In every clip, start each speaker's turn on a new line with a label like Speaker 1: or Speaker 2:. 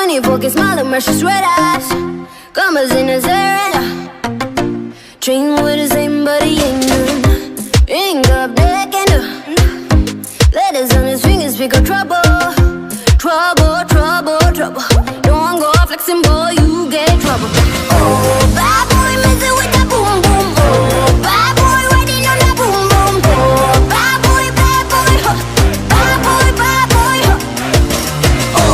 Speaker 1: funny fucking smile and precious red eyes. Commas in his hair and train with the same buddy ain't none. Ring up deck and letters on his fingers pick up trouble. Trouble, trouble, trouble. Don't go flexing, boy, you get trouble. Oh, bad boy, messing with that boom, boom. Oh, bad boy, riding on that boom, boom. Oh, bad boy, huh. Bad boy, huh. Oh,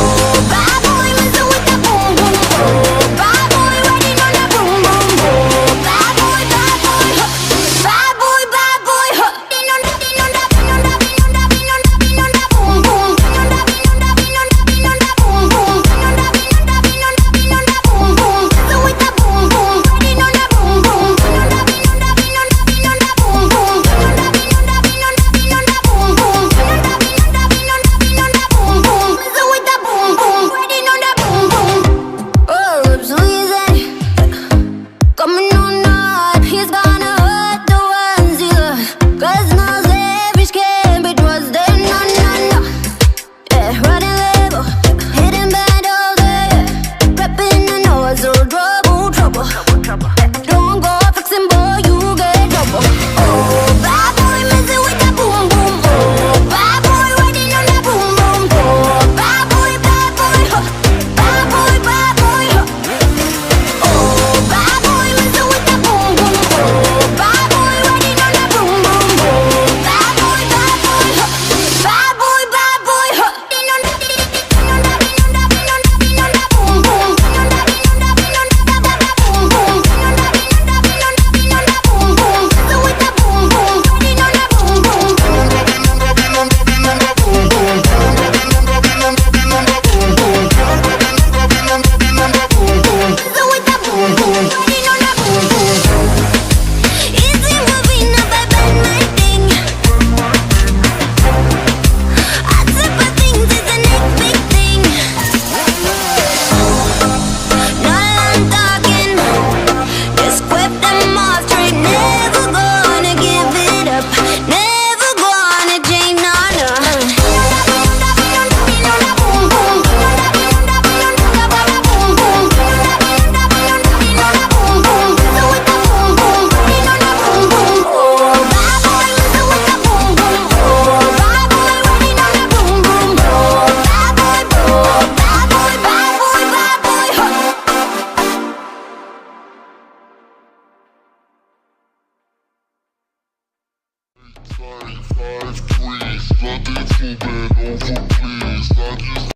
Speaker 1: bad boy, messing with that boom, boom. Oh, bad boy, riding on that boom, boom. Oh, bad boy, huh. Bad boy, huh. Din on that, din on that, din on that, din on that, din on that, din on that boom, boom. Din on that, din on that, din on that, din on that boom, boom. Din on that, din on that, din on that, din on that boom, boom. Messing with that boom, boom. Riding on that boom, boom. Din on that, din on that, din on that, din on that boom, boom. Din on that, din on that, din on that, din on that boom, boom. Din on that, din on that, din on that, din on that boom, boom. Messing with that boom, boom. Riding on that boom, boom. Oh, lips squeezing, coming on hard. He's gonna hurt the ones he loves. 'Cause no selfish can't be trusted, no, no, no. Yeah, running label, hitting bad all day. Prepping the nose, so trouble, trouble. Don't go fixing, boy, you get trouble. Oh, bad boy, messing with that boom, boom. Oh, bad boy, riding on that boom, boom. Oh, bad boy, huh. Bad boy, huh. Oh, bad boy, messing with that boom, boom. Oh, bad boy, riding on that boom, boom. Oh, bad boy, huh. Bad boy, huh. Din on that, din on that, din on that, din on that, din on that boom, boom. Din on that, din on that, din on that, boom, boom. Din on that, din on that, din on that, din on that boom, boom. Messing with that boom, boom. Riding on that boom, boom. Din on that, din on that, din on that, din on that boom, boom. Din on that, din on that, din on that, din on that boom, boom. Din on that, din on that, din on that, din on that boom, boom. Messing with that boom, boom. Riding on that boom, boom. Easy moving up, I bend my thing. I sip for things, it's the next big thing. Now I'm talking, just whip them off straight. Never gonna give it up, never gonna change, no, no.
Speaker 2: Five trees, running full bed over please.